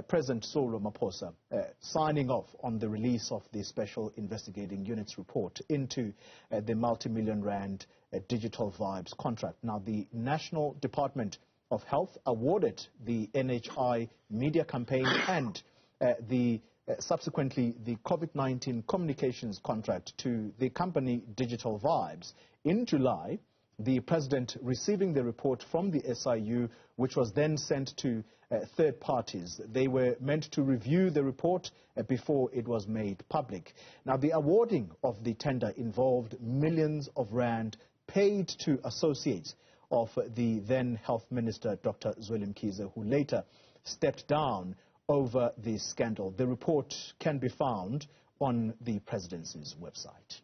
President Cyril Ramaphosa signing off on the release of the Special Investigating Unit's report into the multi-million rand Digital Vibes contract. Now, the National Department of Health awarded the NHI media campaign and subsequently the COVID-19 communications contract to the company Digital Vibes in July. The president receiving the report from the SIU, which was then sent to third parties. They were meant to review the report before it was made public. Now, the awarding of the tender involved millions of rand paid to associates of the then Health Minister, Dr. Zweli Mkhize, who later stepped down over the scandal. The report can be found on the presidency's website.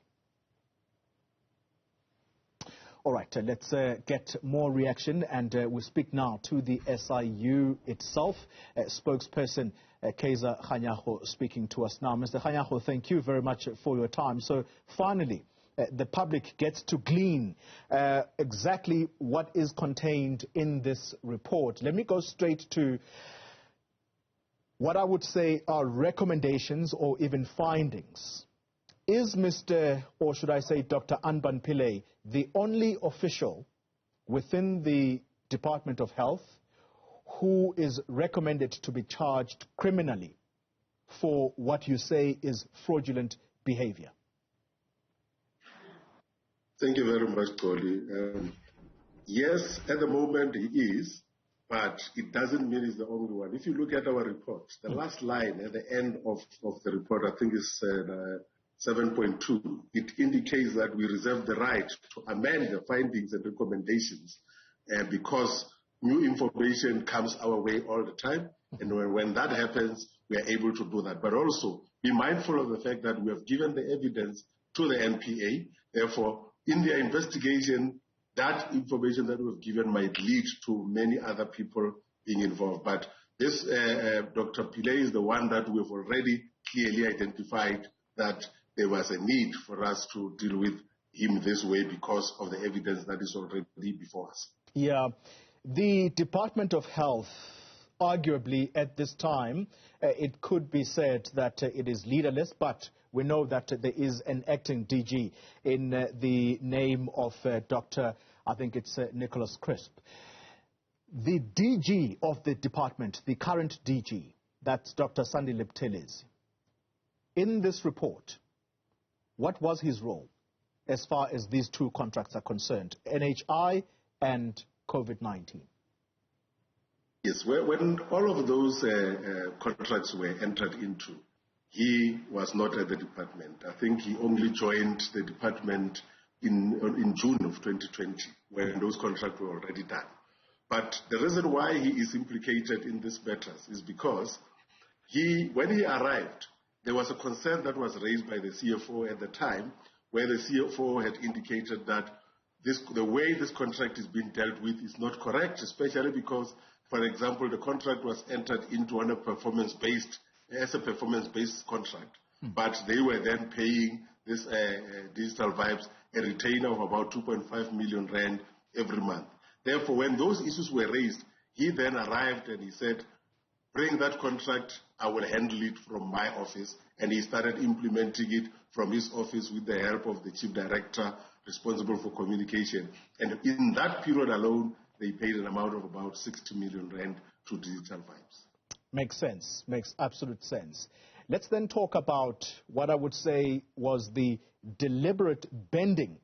All right, let's get more reaction, and we speak now to the SIU itself. Spokesperson Kaizer Kganyago speaking to us now. Mr. Kganyago, thank you very much for your time. So finally, the public gets to glean exactly what is contained in this report. Let me go straight to what I would say are recommendations or even findings. Is Mr. or should I say Dr. Anban Pillay the only official within the Department of Health who is recommended to be charged criminally for what you say is fraudulent behavior? Thank you very much, Toli. Yes, at the moment he is, but it doesn't mean he's the only one. If you look at our report, the last line at the end of the report, I think is 7.2, it indicates that we reserve the right to amend the findings and recommendations because new information comes our way all the time. And when that happens, we are able to do that. But also be mindful of the fact that we have given the evidence to the NPA. Therefore, in their investigation, that information that we've given might lead to many other people being involved. But this Dr. Pillay is the one that we've already clearly identified that there was a need for us to deal with him this way because of the evidence that is already before us. Yeah. The Department of Health, arguably at this time, it could be said that it is leaderless, but we know that there is an acting DG in the name of Dr. I think it's Nicholas Crisp. The DG of the department, the current DG, that's Dr. Sandy Liptelis, in this report, what was his role as far as these two contracts are concerned, NHI and COVID-19? Yes, when all of those contracts were entered into, he was not at the department. I think he only joined the department in June of 2020, when those contracts were already done. But the reason why he is implicated in these matters is because when he arrived, there was a concern that was raised by the CFO at the time, where the CFO had indicated that the way this contract is being dealt with is not correct, especially because, for example, the contract was entered into on a performance-based contract, but they were then paying this Digital Vibes a retainer of about 2.5 million rand every month. Therefore, when those issues were raised, he then arrived and he said, bring that contract, I will handle it from my office. And he started implementing it from his office with the help of the chief director responsible for communication. And in that period alone, they paid an amount of about 60 million rand to Digital Vibes. Makes sense, makes absolute sense. Let's then talk about what I would say was the deliberate bending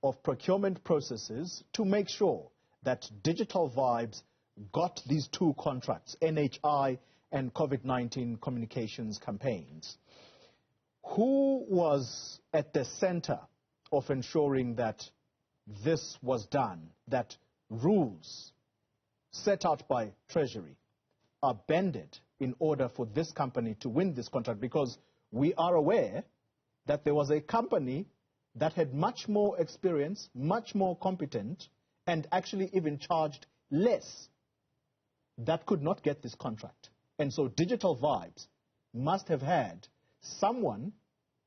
of procurement processes to make sure that Digital Vibes got these two contracts, NHI and COVID-19 communications campaigns. Who was at the center of ensuring that this was done, that rules set out by Treasury are bended in order for this company to win this contract? Because we are aware that there was a company that had much more experience, much more competent, and actually even charged less, that could not get this contract. And so Digital Vibes must have had someone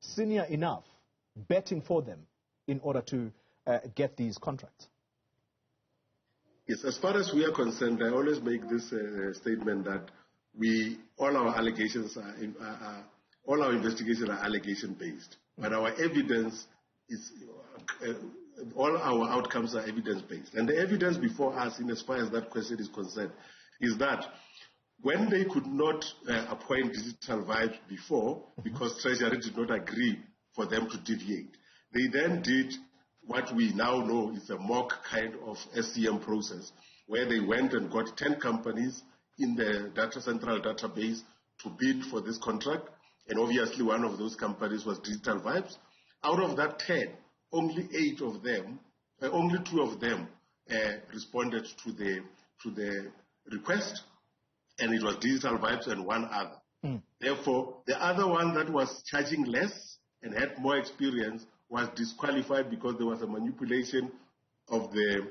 senior enough betting for them in order to get these contracts. Yes, as far as we are concerned, I always make this statement that all our allegations all our investigations are allegation based, but our evidence is all our outcomes are evidence based. And the evidence before us, in as far as that question is concerned, is that when they could not appoint Digital Vibes before, because Treasury did not agree for them to deviate, they then did what we now know is a mock kind of SCM process, where they went and got 10 companies in the central database to bid for this contract. And obviously one of those companies was Digital Vibes. Out of that 10, only 2 of them responded to the request, and it was Digital Vibes and one other. Therefore, the other one that was charging less and had more experience was disqualified because there was a manipulation of the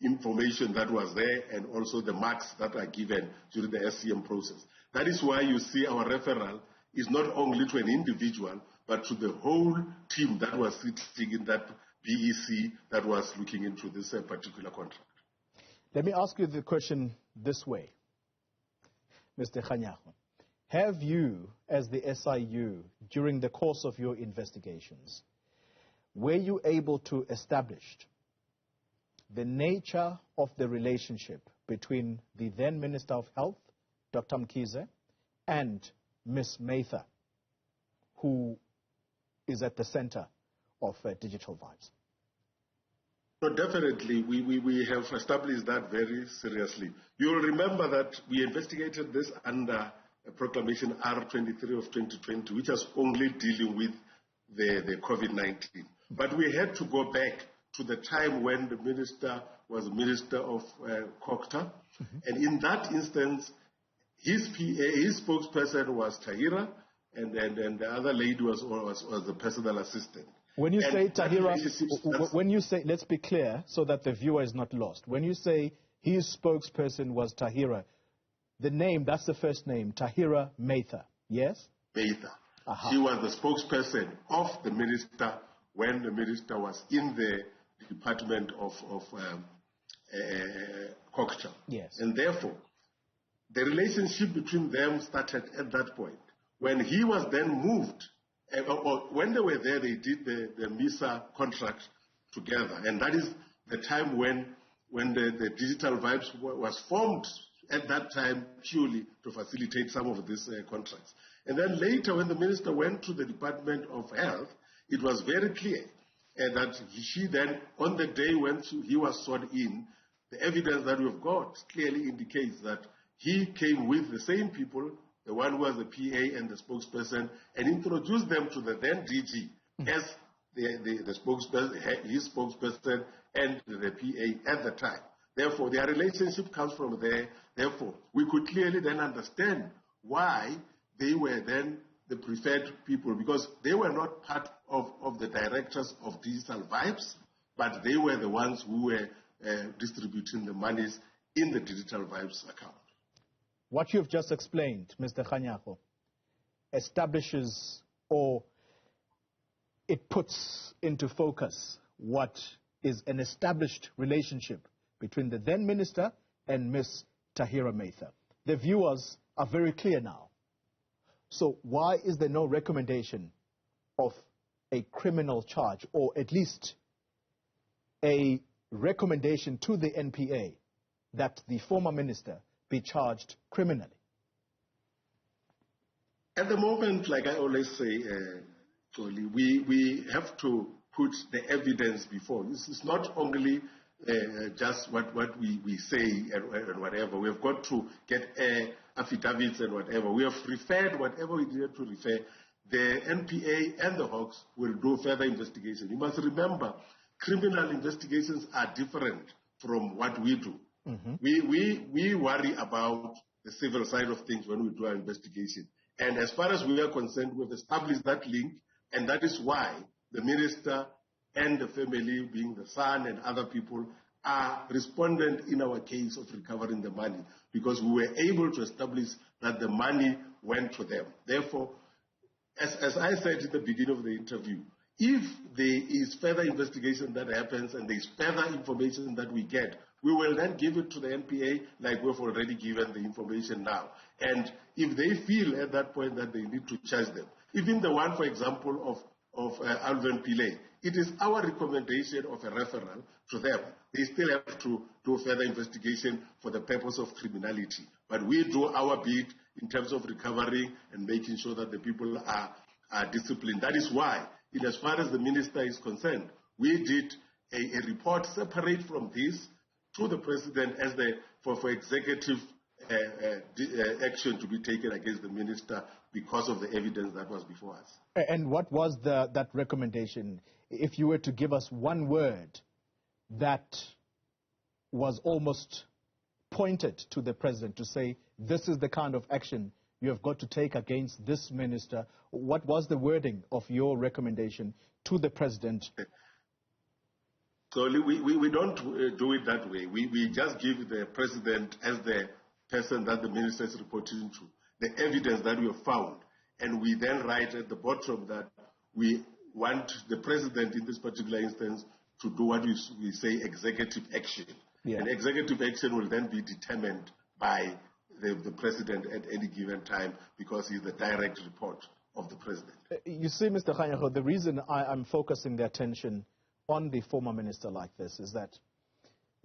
information that was there, and also the marks that are given during the SCM process. That is why you see our referral is not only to an individual, but to the whole team that was sitting in that BEC that was looking into this particular contract. Let me ask you the question this way, Mr. Kganyago. Have you, as the SIU, during the course of your investigations, were you able to establish the nature of the relationship between the then Minister of Health, Dr. Kaizer, and Ms. Mather, who is at the center of Digital Vibes? No, definitely, we have established that very seriously. You'll remember that we investigated this under Proclamation R23 of 2020, which was only dealing with the COVID-19. But we had to go back to the time when the minister was Minister of Kgayago. And in that instance, his spokesperson was Tahira, and the other lady was the personal assistant. When you say Tahira, when you say, let's be clear so that the viewer is not lost. When you say his spokesperson was Tahira, the name, that's the first name, Tahira Mather, yes? Mather. She was the spokesperson of the minister when the minister was in the Department of Kgayago. Yes. And therefore, the relationship between them started at that point. When he was then moved, or when they were there, they did the MISA contract together. And that is the time when the Digital Vibes was formed at that time purely to facilitate some of these contracts. And then later, when the minister went to the Department of Health, it was very clear that she then, on the day when he was sworn in, the evidence that we've got clearly indicates that he came with the same people, the one who was the PA and the spokesperson, and introduced them to the then DG as the spokesperson, his spokesperson, and the PA at the time. Therefore, their relationship comes from there. Therefore, we could clearly then understand why they were then the preferred people, because they were not part of the directors of Digital Vibes, but they were the ones who were distributing the monies in the Digital Vibes account. What you've just explained, Mr. Kganyago, establishes, or it puts into focus what is an established relationship between the then minister and Ms. Tahira Mather. The viewers are very clear now. So why is there no recommendation of a criminal charge, or at least a recommendation to the NPA that the former minister be charged criminally? At the moment, like I always say, Toli, we have to put the evidence before. This is not only just what we say and whatever. We have got to get affidavits and whatever. We have referred whatever we needed to refer. The NPA and the Hawks will do further investigation. You must remember, criminal investigations are different from what we do. We worry about the civil side of things when we do our investigation. And as far as we are concerned, we've established that link, and that is why the minister and the family, being the son and other people, are respondent in our case of recovering the money, because we were able to establish that the money went to them. Therefore, as I said at the beginning of the interview, If there is further investigation that happens and there is further information that we get, we will then give it to the NPA like we've already given the information now. And if they feel at that point that they need to charge them, even the one, for example, of Alvin Pillay, it is our recommendation of a referral to them. They still have to do further investigation for the purpose of criminality. But we do our bit in terms of recovering and making sure that the people are disciplined. That is why, in as far as the minister is concerned, we did a report separate from this to the president as for executive action to be taken against the minister because of the evidence that was before us. And what was that recommendation? If you were to give us one word that was almost pointed to the president to say, this is the kind of action you have got to take against this minister, what was the wording of your recommendation to the president? So we don't do it that way. We just give the president, as the person that the minister is reporting to, the evidence that we have found. And we then write at the bottom that we want the president in this particular instance to do what we say executive action. Yeah. And executive action will then be determined by the president at any given time because he's the direct report of the president. You see, Mr. Kganyago, the reason I'm focusing the attention on the former minister like this is that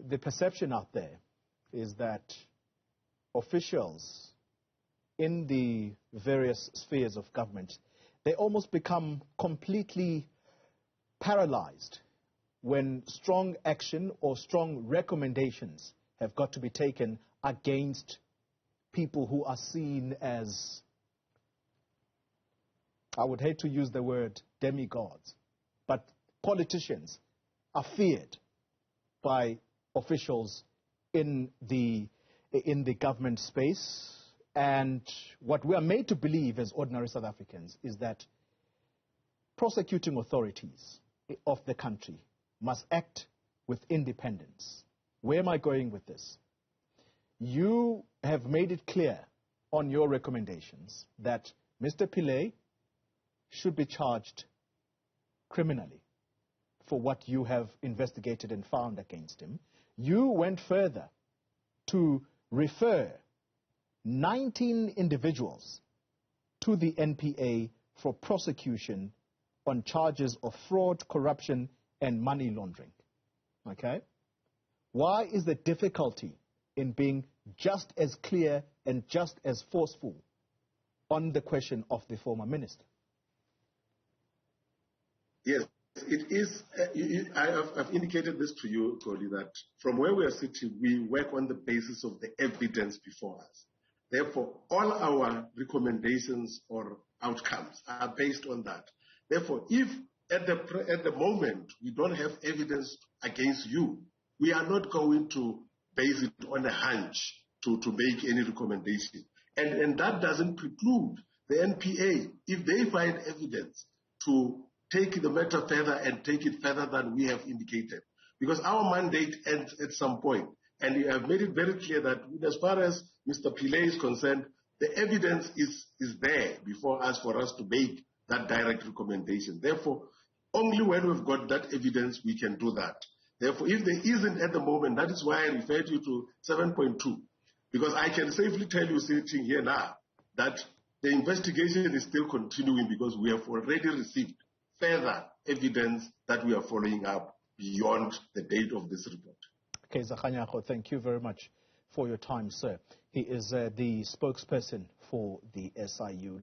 the perception out there is that officials in the various spheres of government, they almost become completely paralyzed when strong action or strong recommendations have got to be taken against people who are seen as, I would hate to use the word demigods, but politicians are feared by officials in the government space. And what we are made to believe as ordinary South Africans is that prosecuting authorities of the country must act with independence. Where am I going with this? You have made it clear on your recommendations that Mr. Pillay should be charged criminally for what you have investigated and found against him. You went further to refer 19 individuals to the NPA for prosecution on charges of fraud, corruption, and money laundering. Okay? Why is the difficulty in being just as clear and just as forceful on the question of the former minister? Yes, it is. I've indicated this to you, Cody, that from where we are sitting, we work on the basis of the evidence before us. Therefore, all our recommendations or outcomes are based on that. Therefore, if at the moment we don't have evidence against you, we are not going to base it on a hunch to make any recommendation. And that doesn't preclude the NPA, if they find evidence, to take the matter further and take it further than we have indicated. Because our mandate ends at some point. And we have made it very clear that as far as Mr. Pillay is concerned, the evidence is there before us for us to make that direct recommendation. Therefore, only when we've got that evidence, we can do that. Therefore, if there isn't at the moment, that is why I referred you to 7.2. Because I can safely tell you sitting here now that the investigation is still continuing because we have already received further evidence that we are following up beyond the date of this report. Kaizer Kganyago, thank you very much for your time, sir. He is the spokesperson for the SIU.